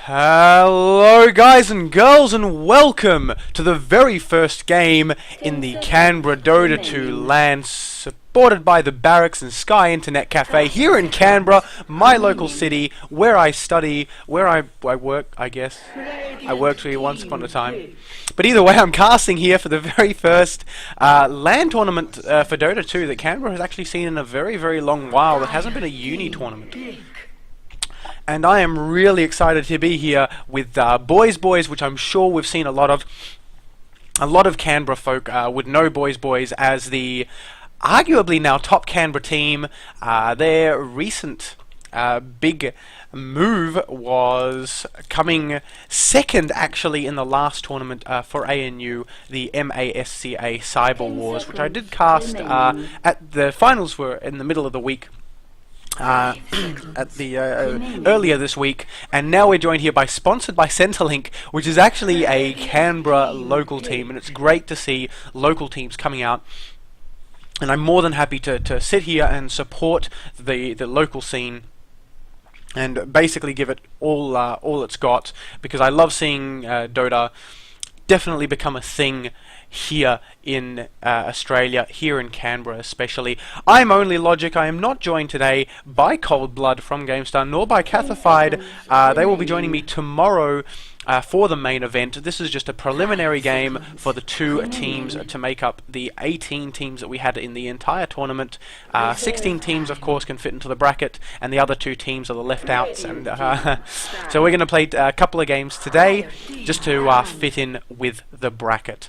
Hello guys and girls, and welcome to the very first game in the Canberra Dota 2 LAN, supported by the Barracks and Sky Internet Cafe here in Canberra, my local city, where I study, where I work, I guess. I worked here once upon a time. But either way, I'm casting here for the very first LAN tournament for Dota 2 that Canberra has actually seen in a very, very long while. It hasn't been a uni tournament. And I am really excited to be here with BoysBoys, which I'm sure we've seen a lot of. A lot of Canberra folk would know BoysBoys as the arguably now top Canberra team. Their recent big move was coming second actually in the last tournament for ANU, the MASCA Cyber Wars, which I did cast at the finals were in the middle of the week. At the earlier this week, and now we're joined here by sponsored by Centrelink, which is actually a Canberra local team, and it's great to see local teams coming out. And I'm more than happy to sit here and support the local scene and basically give it all it's got, because I love seeing Dota definitely become a thing here in Australia, here in Canberra especially. I'm only Logic. I am not joined today by Cold Blood from GameStar, nor by Cathified. They will be joining me tomorrow for the main event. This is just a preliminary game for the two teams to make up the 18 teams that we had in the entire tournament. 16 teams, of course, can fit into the bracket, and the other two teams are the left outs. And so we're going to play a couple of games today just to fit in with the bracket.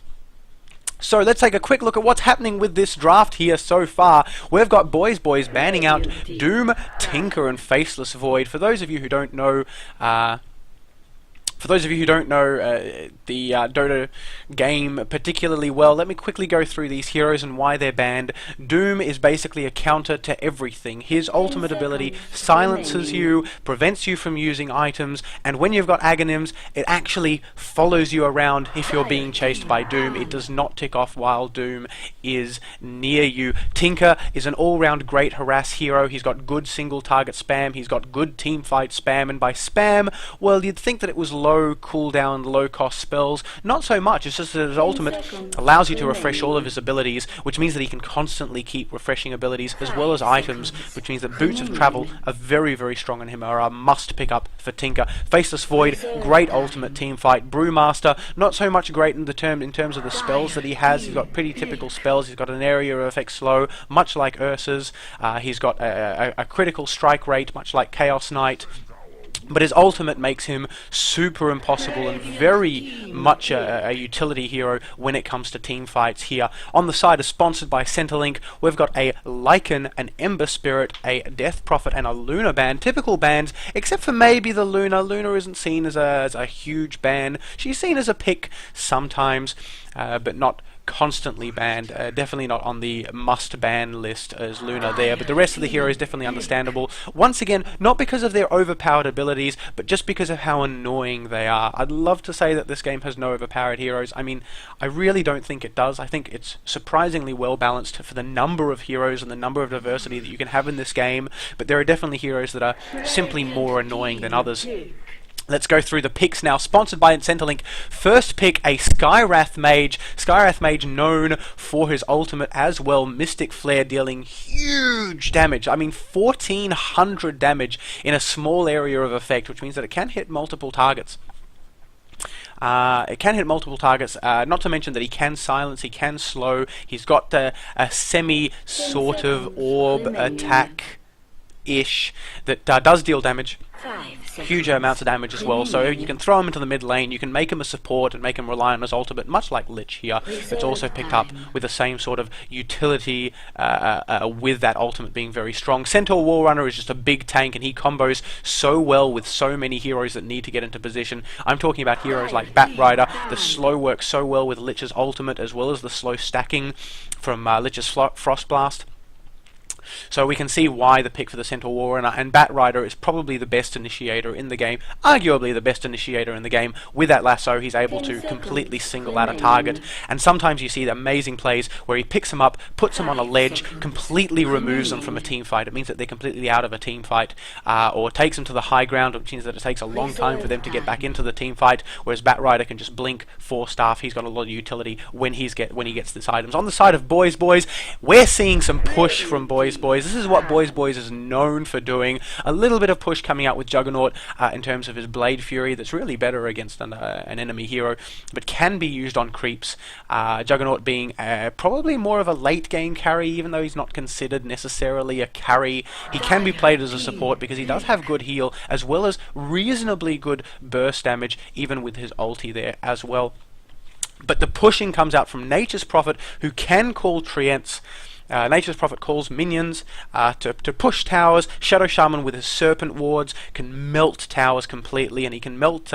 So let's take a quick look at what's happening with this draft here so far. We've got BoysBoys banning out Doom, Tinker, and Faceless Void. For those of you who don't know, the Dota game particularly well, let me quickly go through these heroes and why they're banned. Doom is basically a counter to everything. His ultimate ability silences you, prevents you from using items, and when you've got Aghanim's, it actually follows you around if you're being chased by Doom. It does not tick off while Doom is near you. Tinker is an all-round great harass hero. He's got good single target spam, he's got good team fight spam, and by spam, well, you'd think that it was low cooldown, low cost spells. Not so much. It's just that his ultimate allows you to refresh all of his abilities, which means that he can constantly keep refreshing abilities as well as items, which means that Boots of Travel are very, very strong on him, are a must pick up for Tinker. Faceless Void, great ultimate team fight. Brewmaster, not so much great in terms of the spells that he has. He's got pretty typical spells. He's got an area of effect slow, much like Ursa's. He's got a critical strike rate, much like Chaos Knight. But his ultimate makes him super impossible and very much a utility hero when it comes to team fights here. On the side is sponsored by Centrelink. We've got a Lycan, an Ember Spirit, a Death Prophet, and a Luna ban. Typical bans, except for maybe the Luna. Luna isn't seen as a huge ban. She's seen as a pick sometimes, but not constantly banned. Definitely not on the must ban list as Luna there, but the rest of the heroes definitely understandable. Once again, not because of their overpowered abilities, but just because of how annoying they are. I'd love to say that this game has no overpowered heroes. I mean, I really don't think it does. I think it's surprisingly well balanced for the number of heroes and the number of diversity that you can have in this game, but there are definitely heroes that are simply more annoying than others. Let's go through the picks now, sponsored by Centrelink. First pick, a Skywrath Mage. Skywrath Mage known for his ultimate as well, Mystic Flare, dealing huge damage. I mean, 1400 damage in a small area of effect, which means that it can hit multiple targets. It can hit multiple targets, not to mention that he can silence, he can slow. He's got a semi sort of orb attack-ish that does deal damage. Huge amounts of damage as well, so you can throw him into the mid lane, you can make him a support and make him rely on his ultimate, much like Lich here. It's also picked up with the same sort of utility with that ultimate being very strong. Centaur Warrunner is just a big tank, and he combos so well with so many heroes that need to get into position. I'm talking about heroes like Batrider. The slow works so well with Lich's ultimate, as well as the slow stacking from Lich's Frost Blast. So we can see why the pick for the Centaur Warrunner, and Batrider is probably the best initiator in the game, arguably the best initiator in the game. With that lasso, he's able to completely single out a target, and sometimes you see the amazing plays where he picks them up, puts them on a ledge, completely removes them from a team fight. It means that they're completely out of a team fight, or takes them to the high ground, which means that it takes a long time for them to get back into the team fight, whereas Batrider can just blink, 4 staff. He's got a lot of utility when he gets this items. On the side of BoysBoys, we're seeing some push from BoysBoys. This is what BoysBoys is known for doing. A little bit of push coming out with Juggernaut in terms of his Blade Fury. That's really better against an enemy hero, but can be used on creeps. Juggernaut being probably more of a late game carry, even though he's not considered necessarily a carry. He can be played as a support because he does have good heal as well as reasonably good burst damage, even with his ulti there as well. But the pushing comes out from Nature's Prophet, who can call treants. Nature's Prophet calls minions to push towers. Shadow Shaman with his Serpent Wards can melt towers completely, and he can melt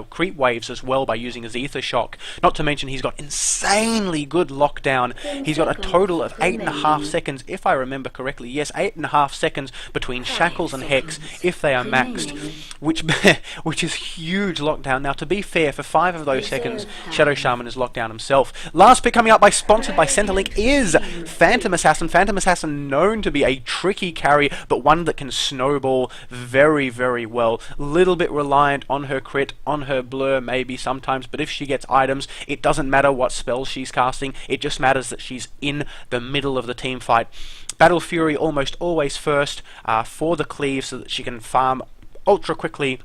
creep waves as well by using his Ether Shock. Not to mention he's got insanely good lockdown. He's got a total of 8.5 seconds, if I remember correctly. Yes, 8.5 seconds between Shackles and Hex if they are maxed, which is huge lockdown. Now, to be fair, for 5 of those seconds, Shadow Shaman is locked down himself. Last pick coming up sponsored by Centrelink is Phantom Assassin. Phantom Assassin known to be a tricky carry, but one that can snowball very, very well. Little bit reliant on her crit, on her blur maybe sometimes, but if she gets items, it doesn't matter what spells she's casting, it just matters that she's in the middle of the team fight. Battle Fury almost always first for the cleave so that she can farm ultra quickly,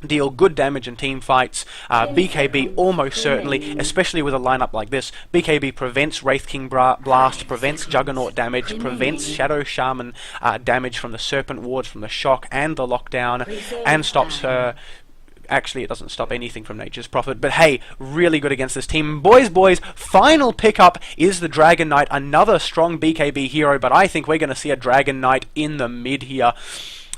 deal good damage in team fights. BKB almost certainly, especially with a lineup like this. BKB prevents Wraith King Blast, prevents Juggernaut damage, prevents Shadow Shaman damage from the Serpent Wards, from the shock and the lockdown, and stops her. Actually, it doesn't stop anything from Nature's Prophet, but hey, really good against this team. BoysBoys, final pickup is the Dragon Knight, another strong BKB hero, but I think we're going to see a Dragon Knight in the mid here.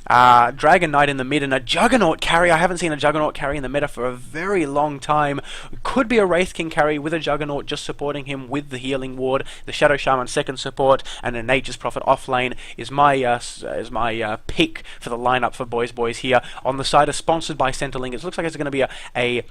Dragon Knight in the mid and a Juggernaut carry. I haven't seen a Juggernaut carry in the meta for a very long time. Could be a Wraith King carry with a Juggernaut just supporting him with the healing ward. The Shadow Shaman second support and a Nature's Prophet off lane is my pick for the lineup for BoysBoys here. On the side of sponsored by Centrelink, it looks like it's going to be a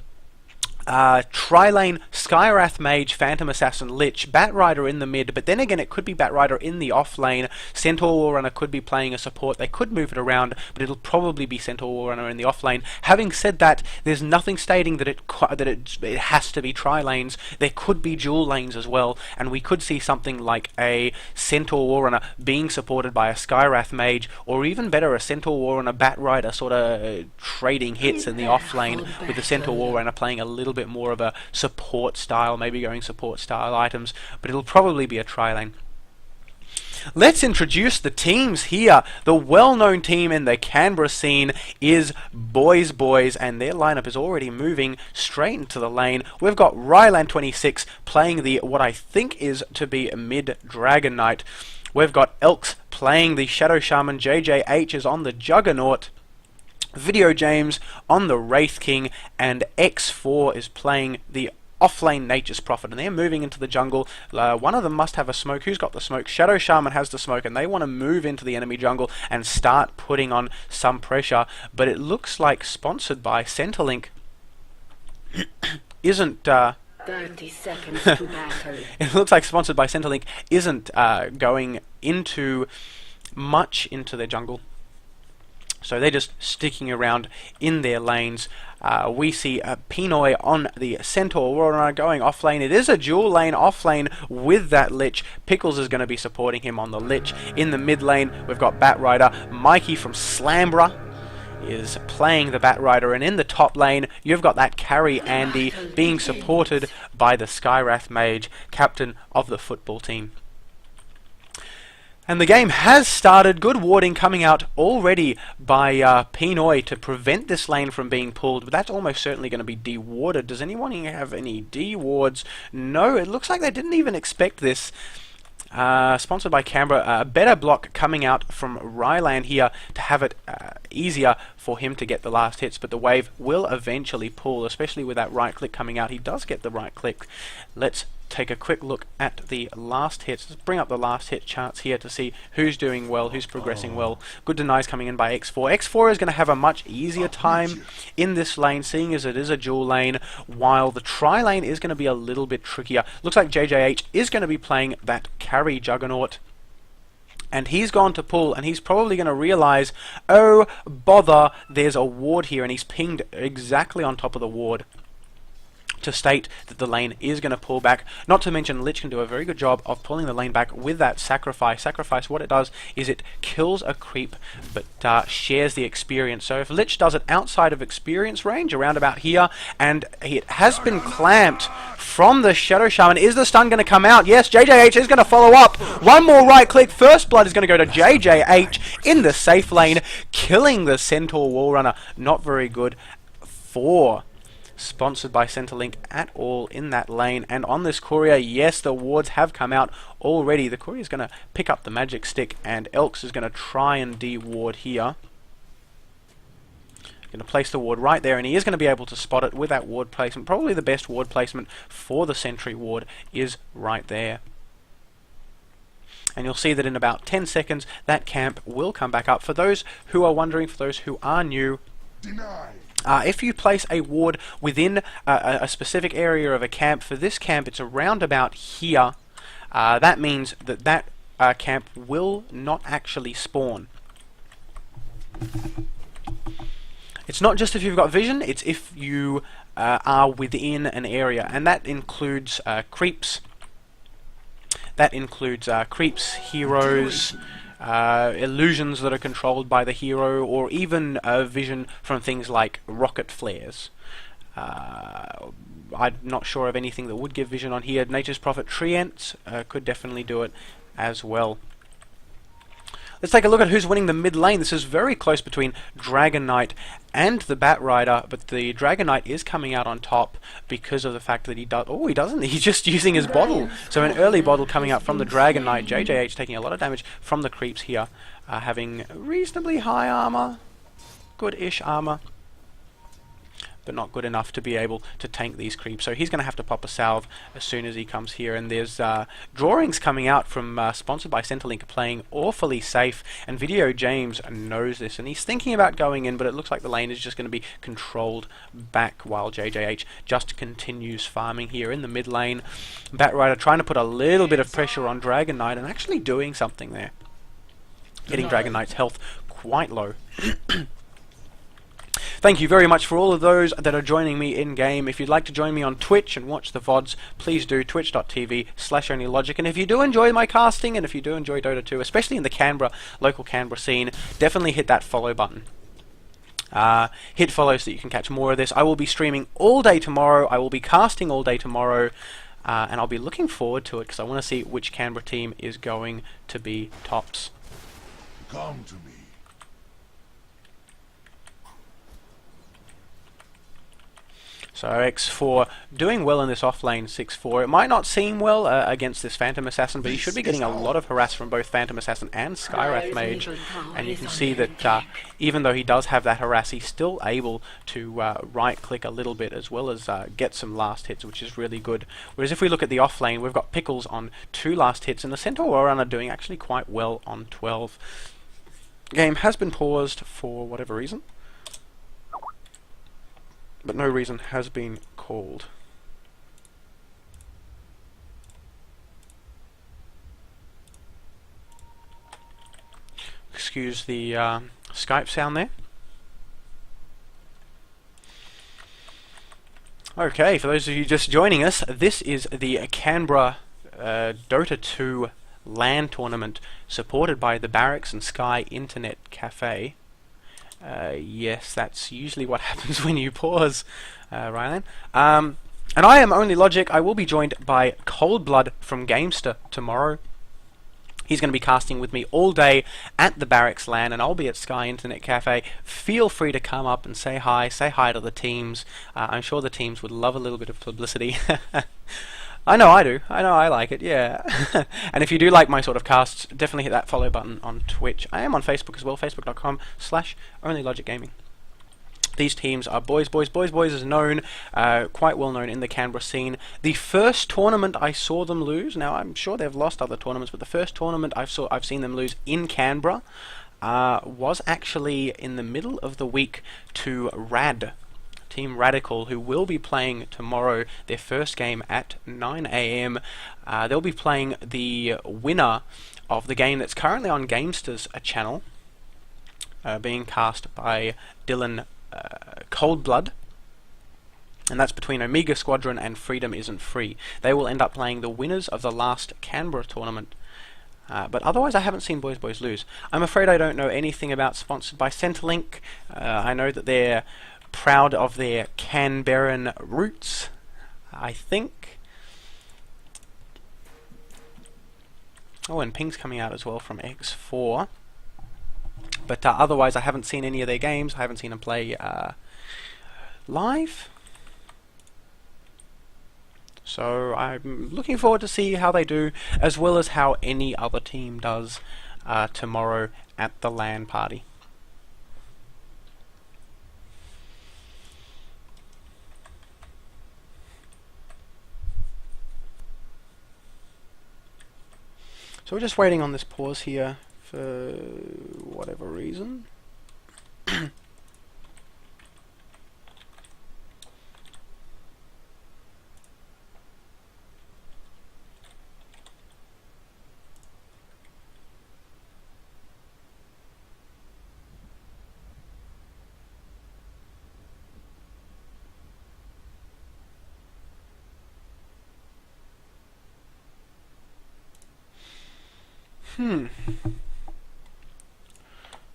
Tri-lane Skywrath Mage, Phantom Assassin, Lich, Batrider in the mid, but then again it could be Batrider in the off lane. Centaur Warrunner could be playing a support. They could move it around, but it'll probably be Centaur Warrunner in the off lane. Having said that, there's nothing stating that it has to be tri-lanes. There could be dual lanes as well, and we could see something like a Centaur Warrunner being supported by a Skywrath Mage, or even better, a Centaur Warrunner Batrider sort of trading hits in the off lane, with the Centaur Warrunner playing a little bit more of a support style, maybe going support style items, but it'll probably be a tri-lane. Let's introduce the teams here. The well-known team in the Canberra scene is BoysBoys, and their lineup is already moving straight into the lane. We've got Ryland26 playing the what I think is to be a mid Dragon Knight. We've got Elks playing the Shadow Shaman. JJH is on the Juggernaut. Video James on the Wraith King, and X4 is playing the offlane Nature's Prophet, and they're moving into the jungle. One of them must have a smoke. Who's got the smoke? Shadow Shaman has the smoke, and they want to move into the enemy jungle and start putting on some pressure, but it looks like sponsored by Centrelink isn't 30 seconds to battle. it looks like sponsored by Centrelink isn't going into much into their jungle. So they're just sticking around in their lanes. We see Pinoy on the Centaur Warrunner going off lane. It is a dual lane off lane with that Lich. Pickles is going to be supporting him on the Lich. In the mid lane, we've got Batrider. Mikey from Slambra is playing the Batrider, and in the top lane, you've got that carry Andy being supported by the Skywrath Mage, captain of the football team. And the game has started. Good warding coming out already by Pinoy to prevent this lane from being pulled, but that's almost certainly going to be dewarded. Does anyone here have any D-wards? No, it looks like they didn't even expect this. Sponsored by Canberra. A better block coming out from Ryland here to have it easier for him to get the last hits, but the wave will eventually pull, especially with that right click coming out. He does get the right click. Let's take a quick look at the last hits. Let's bring up the last hit charts here to see who's doing well, who's progressing well. Good denies coming in by X4. X4 is going to have a much easier time in this lane, seeing as it is a dual lane, while the tri-lane is going to be a little bit trickier. Looks like JJH is going to be playing that carry juggernaut. And he's gone to pull, and he's probably going to realize, oh bother, there's a ward here, and he's pinged exactly on top of the ward to state that the lane is going to pull back. Not to mention Lich can do a very good job of pulling the lane back with that sacrifice. Sacrifice, what it does is it kills a creep but shares the experience. So if Lich does it outside of experience range, around about here, and it has been clamped from the Shadow Shaman, is the stun going to come out? Yes, JJH is going to follow up. One more right click. First blood is going to go to JJH in the safe lane, killing the Centaur Wall Runner. Not very good for sponsored by Centrelink at all in that lane. And on this courier, yes, the wards have come out already. The courier is going to pick up the magic stick, and Elks is going to try and de-ward here. Going to place the ward right there, and he is going to be able to spot it with that ward placement. Probably the best ward placement for the sentry ward is right there. And you'll see that in about 10 seconds that camp will come back up. For those who are wondering, for those who are new, if you place a ward within a specific area of a camp, for this camp it's around about here, that means that that camp will not actually spawn. It's not just if you've got vision, it's if you are within an area, and that includes creeps. That includes creeps, heroes, illusions that are controlled by the hero, or even vision from things like rocket flares. I'm not sure of anything that would give vision on here. Nature's Prophet Treant could definitely do it as well. Let's take a look at who's winning the mid lane. This is very close between Dragon Knight and the Bat Rider, but the Dragon Knight is coming out on top because of the fact that he does... Oh, he doesn't. He's just using his bottle. So an early bottle coming out from the Dragon Knight. JJH taking a lot of damage from the creeps here, having reasonably high armor, good-ish armor, but not good enough to be able to tank these creeps. So he's going to have to pop a salve as soon as he comes here. And there's drawings coming out from sponsored by Centrelink, playing awfully safe. And Video James knows this, and he's thinking about going in, but it looks like the lane is just going to be controlled back while JJH just continues farming here in the mid lane. Batrider trying to put a little bit of pressure on Dragon Knight and actually doing something there, getting Dragon Knight's health quite low. Thank you very much for all of those that are joining me in-game. If you'd like to join me on Twitch and watch the VODs, please do, twitch.tv/onlylogic. And if you do enjoy my casting, and if you do enjoy Dota 2, especially in the Canberra, local Canberra scene, definitely hit that follow button. Hit follow so that you can catch more of this. I will be streaming all day tomorrow. I will be casting all day tomorrow. And I'll be looking forward to it because I want to see which Canberra team is going to be tops. Come to me. So X4 doing well in this offlane 6-4. It might not seem well against this Phantom Assassin, but he should be getting a lot of harass from both Phantom Assassin and Skywrath Mage. And you can see that even though he does have that harass, he's still able to right-click a little bit as well as get some last hits, which is really good. Whereas if we look at the offlane, we've got Pickles on 2 last hits, and the Centaur Runner doing actually quite well on 12. Game has been paused for whatever reason, but no reason has been called. Excuse the Skype sound there. Okay, for those of you just joining us, this is the Canberra Dota 2 LAN tournament supported by the Barracks and Sky Internet Cafe. Yes, that's usually what happens when you pause, Rylan. And I am Only Logic. I will be joined by Coldblood from Gamester tomorrow. He's going to be casting with me all day at the Barracks LAN, and I'll be at Sky Internet Cafe. Feel free to come up and say hi to the teams. I'm sure the teams would love a little bit of publicity. I know I do. I know I like it, yeah. And if you do like my sort of casts, definitely hit that follow button on Twitch. I am on Facebook as well, facebook.com/onlylogicgaming. These teams are BoysBoys. BoysBoys is known, quite well known in the Canberra scene. The first tournament I saw them lose, now I'm sure they've lost other tournaments, but the first tournament I've seen them lose in Canberra was actually in the middle of the week to Team Radical, who will be playing tomorrow their first game at 9 AM. They'll be playing the winner of the game that's currently on Gamesters channel, being cast by Dylan Coldblood, and that's between Omega Squadron and Freedom Isn't Free. They will end up playing the winners of the last Canberra tournament. But otherwise I haven't seen BoysBoys lose. I'm afraid I don't know anything about sponsored by Centrelink. I know that they're proud of their Canberran roots, I think. Oh, and ping's coming out as well from X4. But otherwise I haven't seen any of their games. I haven't seen them play live. So I'm looking forward to see how they do, as well as how any other team does tomorrow at the LAN party. So we're just waiting on this pause here for whatever reason.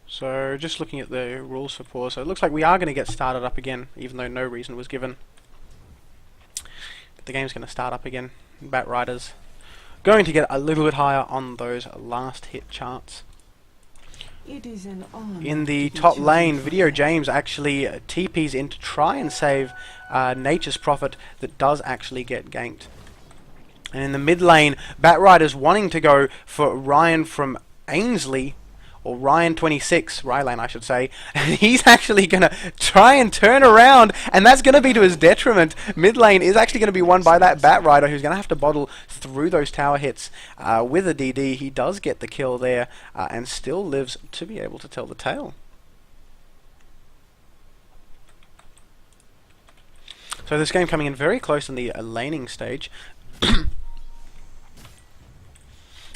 So just looking at the rules for pause, so it looks like we are going to get started up again, even though no reason was given. But the game's going to start up again. Bat Riders going to get a little bit higher on those last hit charts. It is an honor. In the top lane, Video James actually TPs in to try and save Nature's Prophet that does actually get ganked. And in the mid lane, Bat Riders wanting to go for Ryan from Ainsley, or Ryan26, Rylan I should say, and he's actually going to try and turn around, and that's going to be to his detriment. Mid lane is actually going to be won by that Bat Rider, who's going to have to bottle through those tower hits with a DD. He does get the kill there, and still lives to be able to tell the tale. So this game coming in very close in the laning stage.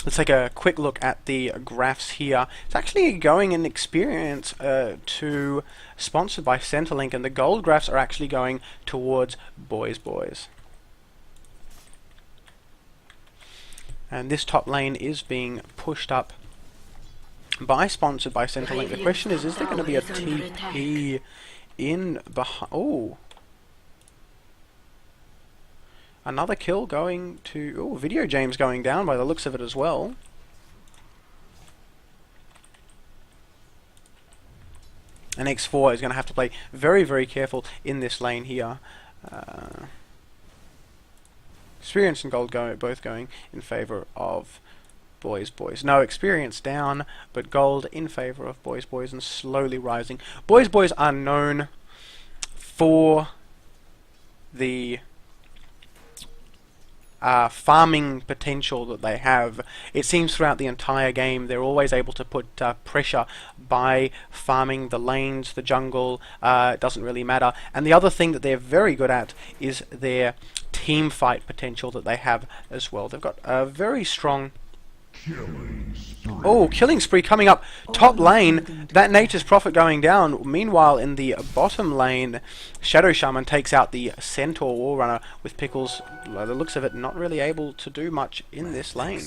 Let's take a quick look at the graphs here. It's actually going in experience to sponsored by Centrelink, and the gold graphs are actually going towards BoysBoys. And this top lane is being pushed up by sponsored by Centrelink. The question is there going to be a TP in behind? Oh. Another kill going to... Oh, Video James going down by the looks of it as well. And X4 is going to have to play very, very careful in this lane here. Experience and Gold both going in favour of BoysBoys. No, Experience down, but Gold in favour of BoysBoys and slowly rising. BoysBoys are known for the farming potential that they have. It seems throughout the entire game they're always able to put pressure by farming the lanes, the jungle. It doesn't really matter. And the other thing that they're very good at is their team fight potential that they have as well. They've got a very strong... Oh, killing spree coming up top lane. That Nature's Prophet going down. Meanwhile, in the bottom lane, Shadow Shaman takes out the Centaur War Runner with Pickles. By the looks of it, not really able to do much in this lane.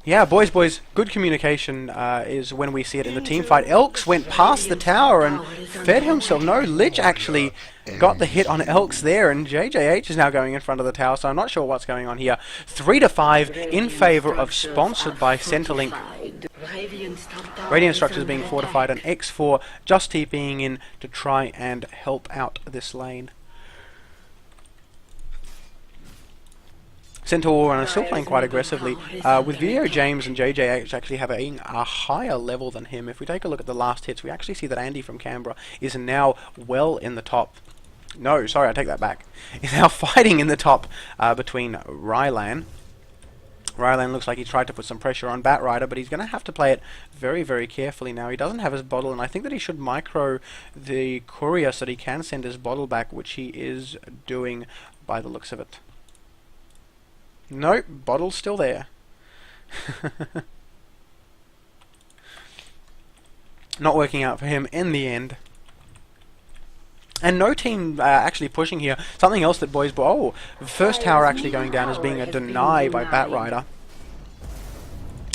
Yeah, BoysBoys, good communication is when we see it in the team fight. Elks went past the tower and fed himself. No, Lich actually got the hit on Elks there, and JJH is now going in front of the tower, so I'm not sure what's going on here. 3-5 in favour of sponsored by Centrelink. Radiant structures being fortified, and X4 just TPing in to try and help out this lane. Centaur Warrunner still playing quite aggressively, with Video James and JJH actually having a higher level than him. If we take a look at the last hits, we actually see that Andy from Canberra is now well in the top. No, sorry, I take that back. Is now fighting in the top between Rylan. Rylan looks like he tried to put some pressure on Batrider, but he's going to have to play it very, very carefully now. He doesn't have his bottle, and I think that he should micro the courier so that he can send his bottle back, which he is doing by the looks of it. Nope, bottle's still there. Not working out for him in the end. And no team actually pushing here. Something else that BoysBoys... Oh, first tower actually going down as being a deny by Batrider.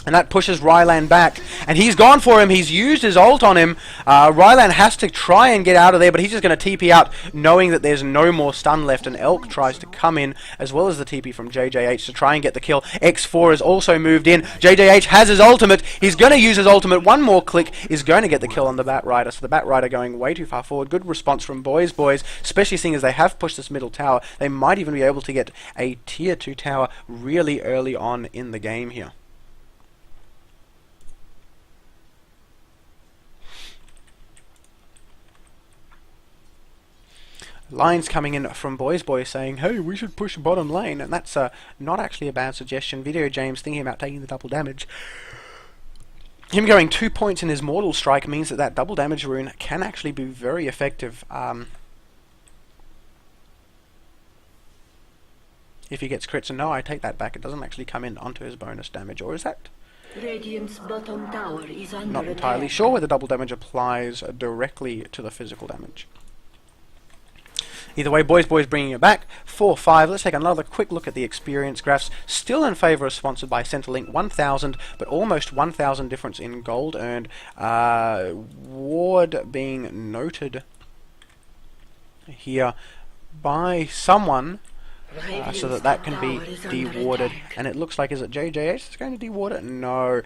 And that pushes Rylan back. And he's gone for him. He's used his ult on him. Rylan has to try and get out of there, but he's just going to TP out, knowing that there's no more stun left. And Elk tries to come in, as well as the TP from JJH to try and get the kill. X4 has also moved in. JJH has his ultimate. He's going to use his ultimate. One more click is going to get the kill on the Batrider. So the Batrider going way too far forward. Good response from BoysBoys, especially seeing as they have pushed this middle tower. They might even be able to get a tier 2 tower really early on in the game here. Lines coming in from BoysBoys saying, hey, we should push bottom lane, and that's not actually a bad suggestion. Video James thinking about taking the double damage. Him going 2 points in his Mortal Strike means that that double damage rune can actually be very effective if he gets crits. And no, I take that back. It doesn't actually come in onto his bonus damage, or is that? Radiant's bottom tower is under Not entirely sure whether double damage applies directly to the physical damage. Either way, BoysBoys bringing it back. 4-5. Let's take another quick look at the experience graphs. Still in favour of sponsored by Centrelink. 1,000, but almost 1,000 difference in gold earned. Ward being noted here by someone, so that can be dewarded. And it looks like, is it JJH that's going to deward it? No.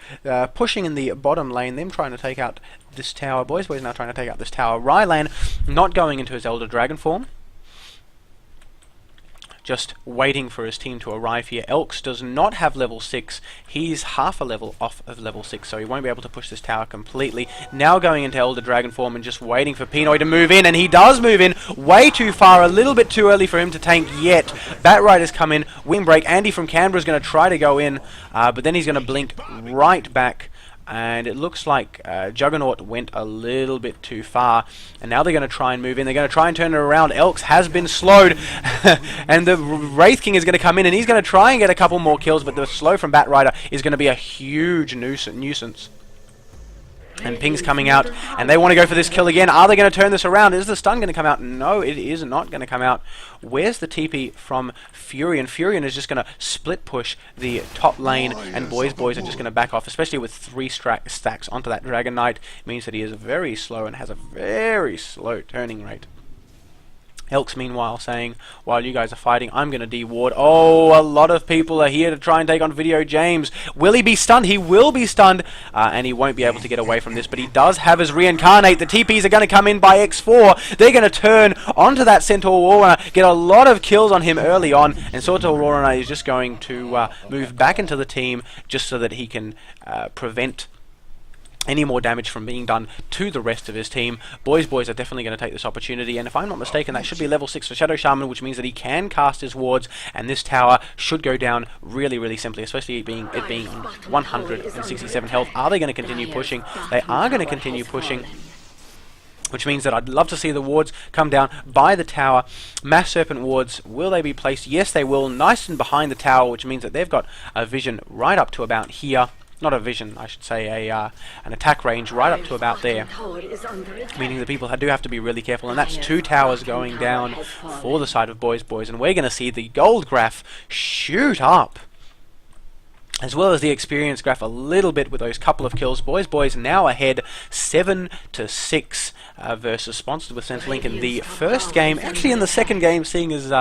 Pushing in the bottom lane, them trying to take out this tower. BoysBoys now trying to take out this tower. Rylan not going into his Elder Dragon form. Just waiting for his team to arrive here. Elks does not have level 6. He's half a level off of level 6, so he won't be able to push this tower completely. Now going into Elder Dragon form and just waiting for Pinoy to move in, and he does move in way too far, a little bit too early for him to tank yet. Batrider's come in, windbreak. Andy from Canberra is going to try to go in, but then he's going to blink right back. And it looks like Juggernaut went a little bit too far. And now they're going to try and move in. They're going to try and turn it around. Elks has been slowed. And the Wraith King is going to come in. And he's going to try and get a couple more kills. But the slow from Batrider is going to be a huge nuisance. And Ping's coming out, and they want to go for this kill again. Are they going to turn this around? Is the stun going to come out? No, it is not going to come out. Where's the TP from Furion? Furion is just going to split push the top lane, and BoysBoys are just going to back off, especially with 3 stacks onto that Dragon Knight. It means that he is very slow and has a very slow turning rate. Elks, meanwhile, saying, while you guys are fighting, I'm going to deward. Oh, a lot of people are here to try and take on Video James. Will he be stunned? He will be stunned, and he won't be able to get away from this, but he does have his reincarnate. The TPs are going to come in by X4. They're going to turn onto that Centaur Warrunner, get a lot of kills on him early on, and Centaur Warrunner is just going to move back into the team just so that he can prevent any more damage from being done to the rest of his team. BoysBoys are definitely going to take this opportunity, and if I'm not mistaken, that should be level 6 for Shadow Shaman, which means that he can cast his wards, and this tower should go down really, really simply, especially it being 167 health. Are they going to continue pushing? They are going to continue pushing, which means that I'd love to see the wards come down by the tower. Mass Serpent wards, will they be placed? Yes, they will. Nice and behind the tower, which means that they've got a vision right up to about here. Not a vision, I should say, an attack range right up to about there. Meaning that people do have to be really careful, and that's 2 towers going down for the side of BoysBoys, and we're going to see the gold graph shoot up, as well as the experience graph a little bit with those couple of kills. BoysBoys now ahead 7-6 versus sponsored with Centrelink in the first game. Actually in the second game, seeing as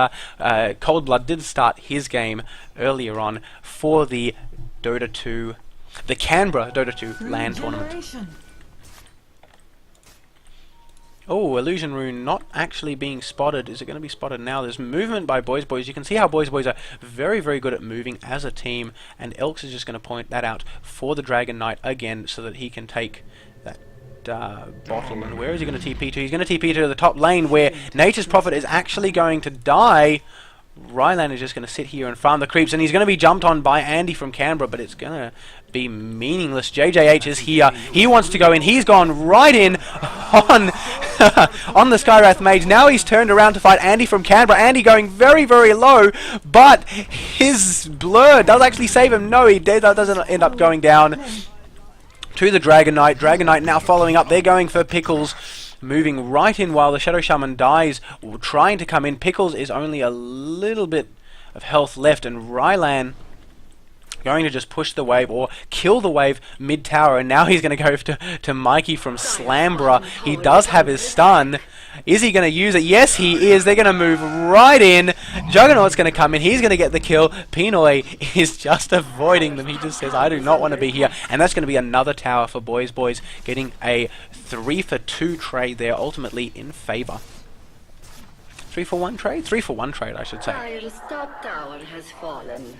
Cold Blood did start his game earlier on for the Dota 2, the Canberra Dota 2 LAN tournament. Oh, Illusion Rune not actually being spotted. Is it going to be spotted now? There's movement by BoysBoys. You can see how BoysBoys are very, very good at moving as a team, and Elks is just going to point that out for the Dragon Knight again so that he can take that bottle. And where is he going to TP to? He's going to TP to the top lane where Nature's Prophet is actually going to die. Rylan is just going to sit here and farm the creeps, and he's going to be jumped on by Andy from Canberra, but it's going to be meaningless. JJH is here. He wants to go in. He's gone right in on on the Skywrath Mage. Now he's turned around to fight Andy from Canberra. Andy going very, very low, but his blur does actually save him. No, he doesn't end up going down to the Dragon Knight. Dragon Knight now following up. They're going for Pickles, moving right in while the Shadow Shaman dies, trying to come in. Pickles is only a little bit of health left, and Rylan going to just push the wave or kill the wave mid-tower, and now he's going to go to Mikey from Slambra. He does have his stun. Is he going to use it? Yes, he is. They're going to move right in. Juggernaut's going to come in. He's going to get the kill. Pinoy is just avoiding them. He just says, I do not want to be here. And that's going to be another tower for BoysBoys, getting a 3-for-2 trade there, ultimately in favour. 3-for-1 trade? 3-for-1 trade, I should say. Dire's top tower has fallen.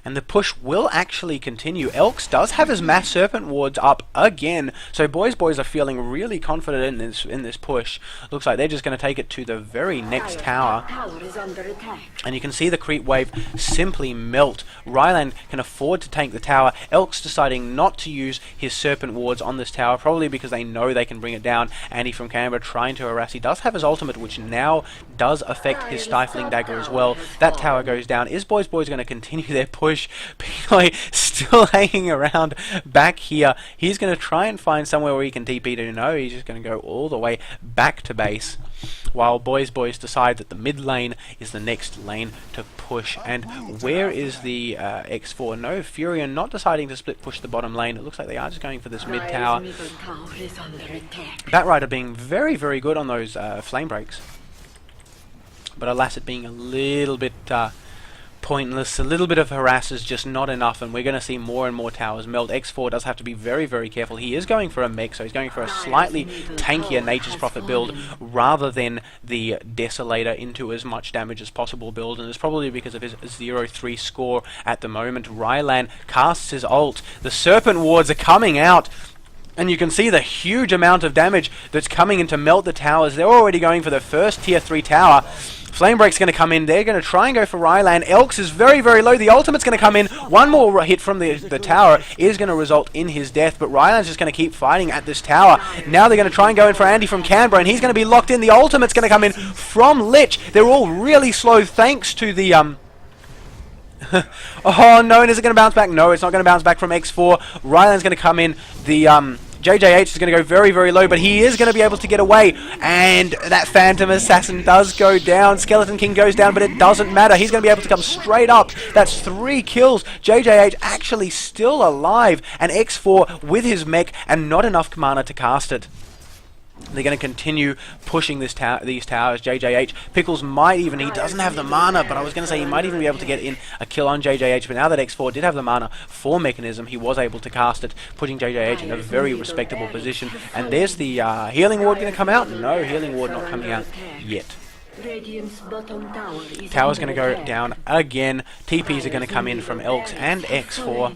And the push will actually continue. Elks does have his Mass Serpent wards up again, so BoysBoys are feeling really confident in this push. Looks like they're just going to take it to the very next tower. Tower is under attack. And you can see the creep wave simply melt. Ryland can afford to tank the tower. Elks deciding not to use his Serpent wards on this tower, probably because they know they can bring it down. Andy from Canberra trying to harass. He does have his ultimate, which now does affect his Stifling Dagger as well. That tower goes down. Is BoysBoys going to continue their push? Pinoy still hanging around back here. He's going to try and find somewhere where he can TP to. No, he's just going to go all the way back to base, while BoysBoys decide that the mid lane is the next lane to push. And where is the X4? No, Furion not deciding to split push the bottom lane. It looks like they are just going for this mid tower. Batrider being very, very good on those flame breaks, but alas, it being a little bit pointless. A little bit of harass is just not enough, and we're going to see more and more towers melt. X4 does have to be very, very careful. He is going for a mech, so he's going for a slightly tankier Nature's Prophet build rather than the Desolator into as much damage as possible build, and it's probably because of his 0-3 score at the moment. Rylan casts his ult. The Serpent wards are coming out, and you can see the huge amount of damage that's coming in to melt the towers. They're already going for the first tier 3 tower. Flamebreak's going to come in. They're going to try and go for Rylan. Elks is very, very low. The ultimate's going to come in. One more hit from the tower is going to result in his death, but Rylan's just going to keep fighting at this tower. Now they're going to try and go in for Andy from Canberra, and he's going to be locked in. The ultimate's going to come in from Lich. They're all really slow thanks to the oh no, and is it going to bounce back? No, it's not going to bounce back from X4. Rylan's going to come in. The JJH is going to go very, very low, but he is going to be able to get away, and that Phantom Assassin does go down. Skeleton King goes down, but it doesn't matter. He's going to be able to come straight up. That's 3 kills. JJH actually still alive, and X4 with his mech and not enough mana to cast it. They're going to continue pushing these towers. JJH. Pickles might even, he doesn't have the mana, but I was going to say he might even be able to get in a kill on JJH, but now that X4 did have the mana for Mechanism, he was able to cast it, putting JJH in a very respectable position. And there's the Healing Ward going to come out? No, Healing Ward not coming out yet. Tower's going to go down again. TPs are going to come in from Elks and X4.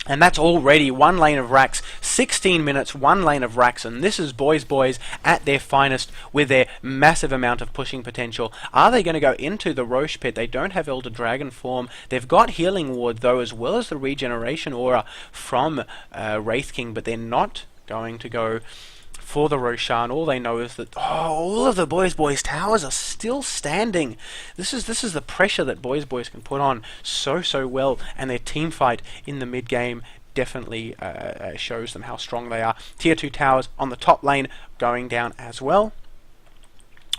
And that's already one lane of racks, 16 minutes, one lane of racks, and this is BoysBoys at their finest with their massive amount of pushing potential. Are they going to go into the Roche Pit? They don't have Elder Dragon form. They've got Healing Ward though, as well as the Regeneration Aura from Wraith King, but they're not going to go for the Roshan. All they know is that all of the BoysBoys towers are still standing. This is the pressure that BoysBoys can put on so well, and their team fight in the mid game definitely shows them how strong they are. Tier 2 towers on the top lane going down as well.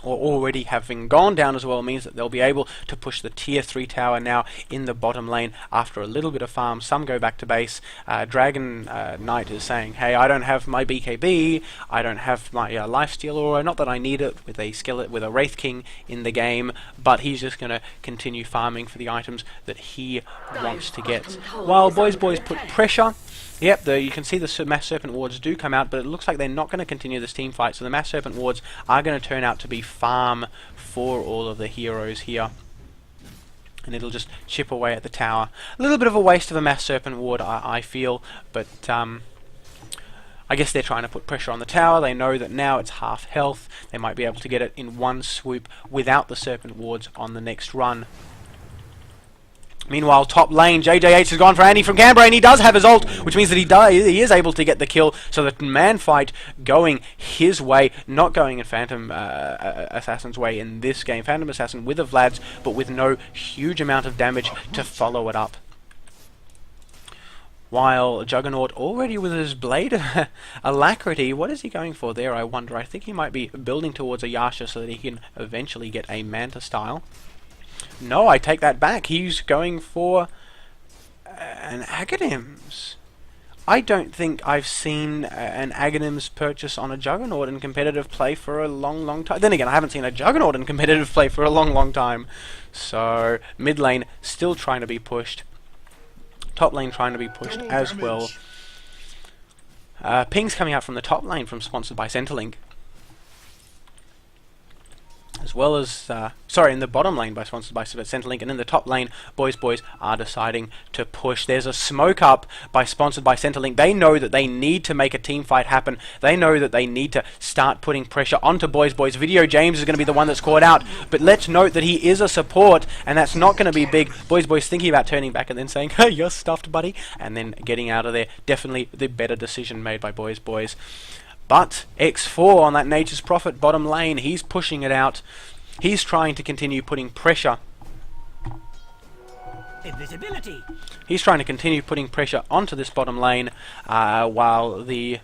or already having gone down as well, means that they'll be able to push the tier 3 tower now in the bottom lane after a little bit of farm. Some go back to base. Dragon Knight is saying, hey, I don't have my BKB, I don't have my lifesteal aura, not that I need it with a skillet, with a Wraith King in the game, but he's just going to continue farming for the items that he wants to get. While BoysBoys put pressure. Yep, you can see the Mass Serpent wards do come out, but it looks like they're not going to continue this team fight, so the Mass Serpent wards are going to turn out to be farm for all of the heroes here. And it'll just chip away at the tower. A little bit of a waste of a Mass Serpent ward, I feel, but I guess they're trying to put pressure on the tower. They know that now it's half health. They might be able to get it in one swoop without the Serpent wards on the next run. Meanwhile, top lane, JJH has gone for Andy from Canberra, and he does have his ult, which means that he is able to get the kill, so the man fight going his way, not going in Phantom Assassin's way in this game. Phantom Assassin with the Vlads, but with no huge amount of damage to follow it up. While Juggernaut already with his Blade Alacrity, what is he going for there, I wonder? I think he might be building towards a Yasha so that he can eventually get a Manta style. No, I take that back. He's going for an Aghanims. I don't think I've seen an Aghanims purchase on a Juggernaut in competitive play for a long time. Then again, I haven't seen a Juggernaut in competitive play for a long time. So, mid lane still trying to be pushed. Top lane trying to be pushed as well. Pings coming out from the top lane from sponsored by Centrelink. As well as, in the bottom lane sponsored by Centrelink, and in the top lane, BoysBoys are deciding to push. There's a smoke up sponsored by Centrelink. They know that they need to make a team fight happen. They know that they need to start putting pressure onto BoysBoys. Video James is going to be the one that's caught out, but let's note that he is a support, and that's not going to be big. BoysBoys thinking about turning back and then saying, hey, you're stuffed, buddy, and then getting out of there. Definitely the better decision made by BoysBoys. But X4 on that Nature's Prophet bottom lane, he's pushing it out. He's trying to continue putting pressure. Invisibility. He's trying to continue putting pressure onto this bottom lane while the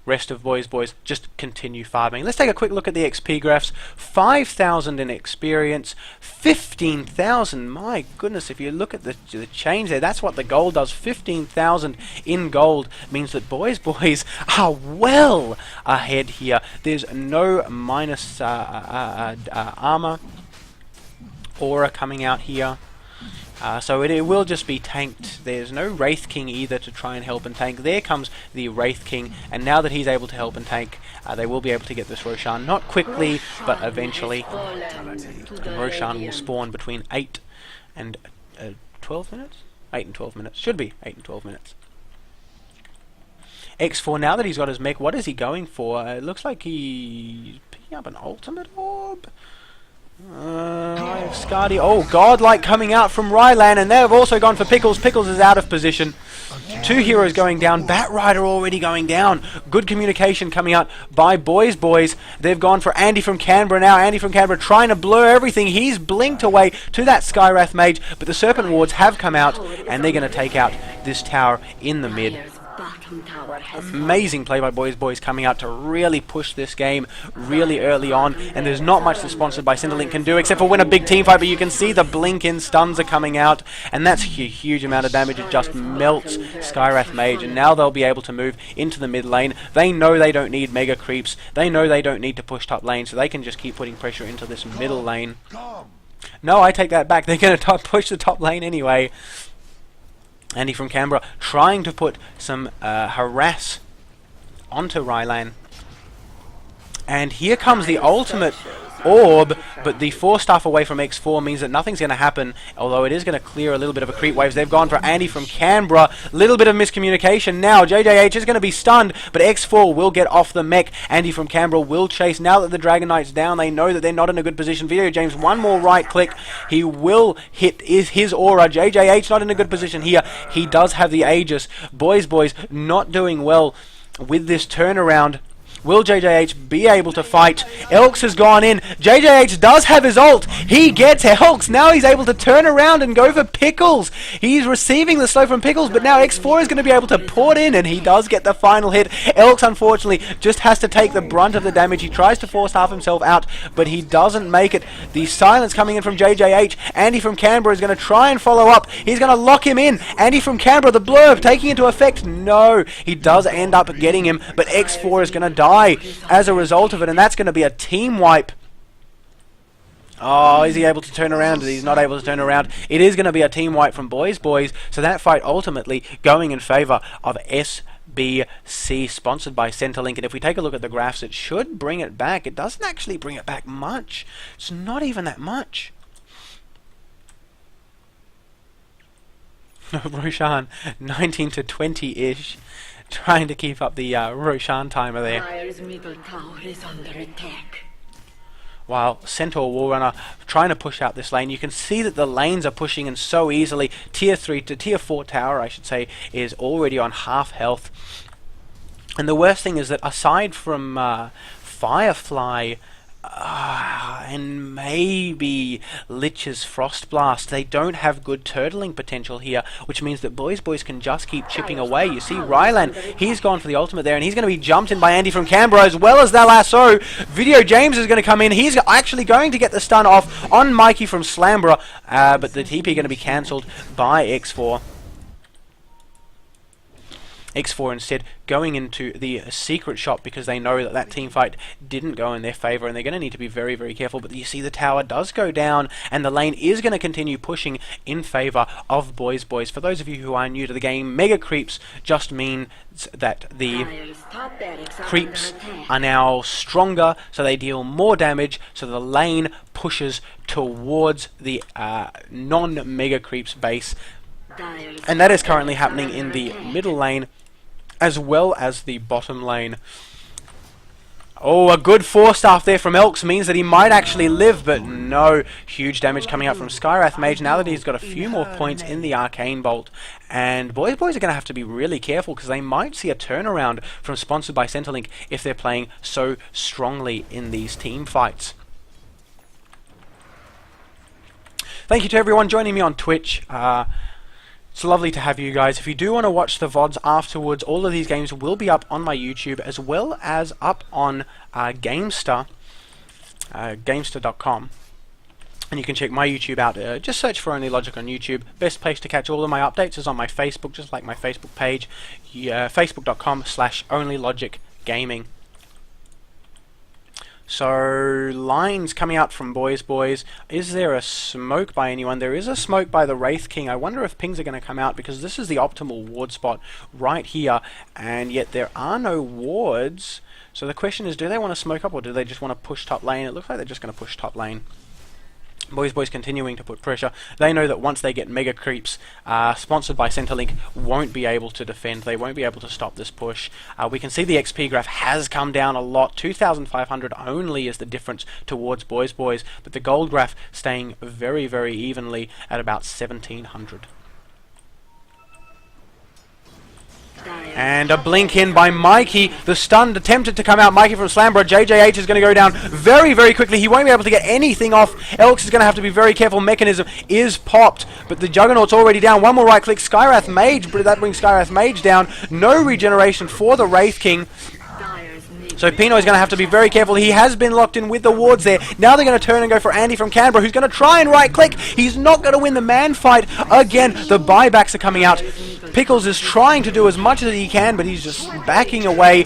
rest of BoysBoys just continue farming. Let's take a quick look at the XP graphs. 5,000 in experience, 15,000. My goodness, if you look at the change there, that's what the gold does. 15,000 in gold means that BoysBoys are well ahead here. There's no minus armor aura coming out here. So it will just be tanked. There's no Wraith King either to try and help and tank. There comes the Wraith King, and now that he's able to help and tank, they will be able to get this Roshan. Not quickly, but eventually. And Roshan will spawn between 8 and 12 minutes? 8 and 12 minutes. Should be 8 and 12 minutes. X4, now that he's got his mech, what is he going for? It looks like he's picking up an ultimate orb. Scardy, oh, Godlike coming out from Rylan, and they've also gone for Pickles. Pickles is out of position. 2 heroes going down. Bat Rider already going down. Good communication coming out by BoysBoys. They've gone for Andy from Canberra now. Andy from Canberra trying to blur everything. He's blinked away to that Skywrath Mage, but the Serpent Wards have come out, and they're going to take out this tower in the mid. Amazing play by BoysBoys coming out to really push this game really early on, and there's not much the sponsored by Centrelink can do except for win a big team fight, but you can see the blink in stuns are coming out, and that's a huge amount of damage. It just melts Skywrath Mage, and now they'll be able to move into the mid lane. They know they don't need mega creeps, they know they don't need to push top lane, so they can just keep putting pressure into this middle lane. No, I take that back, they're going to push the top lane anyway. Andy from Canberra trying to put some harass onto Rylan. And here comes the ultimate orb, but the 4-staff away from X4 means that nothing's going to happen, although it is going to clear a little bit of a creep waves. They've gone for Andy from Canberra. Little bit of miscommunication now. JJH is going to be stunned, but X4 will get off the mech. Andy from Canberra will chase. Now that the Dragon Knight's down, they know that they're not in a good position. Video James, one more right click. He will hit his aura. JJH not in a good position here. He does have the Aegis. BoysBoys not doing well with this turnaround. Will JJH be able to fight? Elks has gone in. JJH does have his ult. He gets Elks. Now he's able to turn around and go for Pickles. He's receiving the slow from Pickles, but now X4 is going to be able to port in, and he does get the final hit. Elks, unfortunately, just has to take the brunt of the damage. He tries to force half himself out, but he doesn't make it. The silence coming in from JJH. Andy from Canberra is going to try and follow up. He's going to lock him in. Andy from Canberra, the blurb, taking into effect. No, he does end up getting him, but X4 is going to die as a result of it, and that's going to be a team wipe. Oh, is he able to turn around? He's not able to turn around. It is going to be a team wipe from BoysBoys, so that fight ultimately going in favour of SBC, sponsored by Centrelink. And if we take a look at the graphs, it should bring it back. It doesn't actually bring it back much. It's not even that much. Roshan, 19 to 20-ish. Trying to keep up the Roshan timer there. Dire's middle tower is under attack. While Centaur Warrunner trying to push out this lane, you can see that the lanes are pushing in so easily. Tier 3 to Tier 4 tower, I should say, is already on half health. And the worst thing is that aside from Firefly and maybe Lich's Frost Blast, they don't have good turtling potential here, which means that BoysBoys can just keep chipping away. You see Rylan, he's gone for the ultimate there, and he's going to be jumped in by Andy from Canberra, as well as that lasso. Video James is going to come in. He's actually going to get the stun off on Mikey from Slambra, but the TP going to be cancelled by X4. X4 instead going into the secret shop because they know that that team fight didn't go in their favour, and they're going to need to be very, very careful. But you see the tower does go down, and the lane is going to continue pushing in favour of BoysBoys. For those of you who are new to the game, mega creeps just mean that the creeps are now stronger, so they deal more damage, so the lane pushes towards the non-mega creeps base. And that is currently happening in the middle lane as well as the bottom lane. Oh, a good 4-staff there from Elks means that he might actually live, but no. Huge damage coming out from Skywrath Mage now that he's got a few more points in the Arcane Bolt. And BoysBoys are going to have to be really careful because they might see a turnaround from Sponsored by Centrelink if they're playing so strongly in these team fights. Thank you to everyone joining me on Twitch. It's lovely to have you guys. If you do want to watch the VODs afterwards, all of these games will be up on my YouTube as well as up on Gamestar, Gamestar.com. And you can check my YouTube out. Just search for Only Logic on YouTube. Best place to catch all of my updates is on my Facebook, just like my Facebook page, facebook.com/OnlyLogicGaming. So, lines coming out from BoysBoys. Is there a smoke by anyone? There is a smoke by the Wraith King. I wonder if pings are going to come out because this is the optimal ward spot right here, and yet there are no wards. So the question is, do they want to smoke up or do they just want to push top lane? It looks like they're just going to push top lane. BoysBoys continuing to put pressure. They know that once they get mega creeps, sponsored by Centrelink, won't be able to defend. They won't be able to stop this push. We can see the XP graph has come down a lot. 2,500 only is the difference towards BoysBoys, but the gold graph staying very, very evenly at about 1,700. And a blink in by Mikey. The stun attempted to come out. Mikey from Slambra. JJH is going to go down very, very quickly. He won't be able to get anything off. Elks is going to have to be very careful. Mechanism is popped, but the Juggernaut's already down. One more right click. Skywrath Mage, but that brings Skywrath Mage down. No regeneration for the Wraith King. So Pino is going to have to be very careful. He has been locked in with the wards there. Now they're going to turn and go for Andy from Canberra, who's going to try and right-click. He's not going to win the man fight. Again, the buybacks are coming out. Pickles is trying to do as much as he can, but he's just backing away.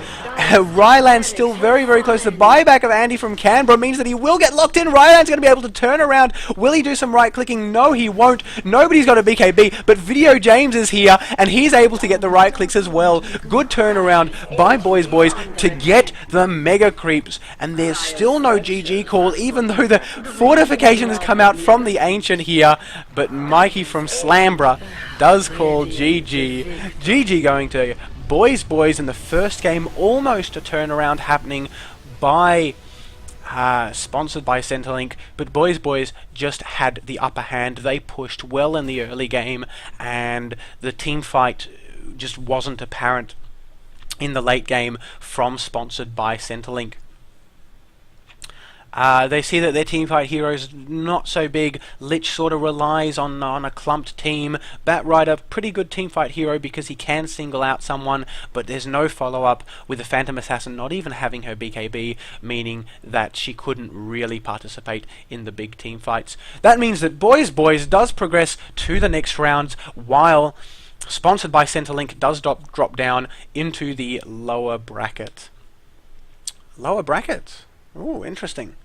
Ryland's still very, very close. The buyback of Andy from Canberra means that he will get locked in. Ryland's going to be able to turn around. Will he do some right-clicking? No, he won't. Nobody's got a BKB, but Video James is here, and he's able to get the right clicks as well. Good turnaround by BoysBoys to get the mega creeps, and there's still no GG call, even though the fortification has come out from the Ancient here, but Mikey from Slambra does call GG. GG going to BoysBoys in the first game. Almost a turnaround happening by sponsored by Centrelink, but BoysBoys just had the upper hand. They pushed well in the early game, and the team fight just wasn't apparent in the late game from sponsored by Centrelink. They see that their teamfight hero is not so big. Lich sort of relies on a clumped team. Batrider, pretty good teamfight hero because he can single out someone, but there's no follow-up with the Phantom Assassin not even having her BKB, meaning that she couldn't really participate in the big team fights. That means that BoysBoys does progress to the next rounds, while sponsored by Centrelink does drop down into the lower bracket. Lower bracket? Ooh, interesting.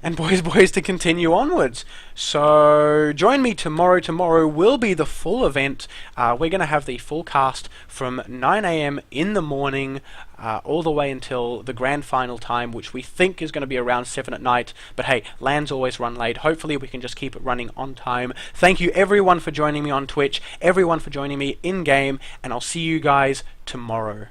And BoysBoys to continue onwards. So join me tomorrow. Tomorrow will be the full event. We're going to have the full cast from 9 AM in the morning all the way until the grand final time, which we think is going to be around 7 at night. But hey, LANs always run late. Hopefully we can just keep it running on time. Thank you everyone for joining me on Twitch, everyone for joining me in-game, and I'll see you guys tomorrow.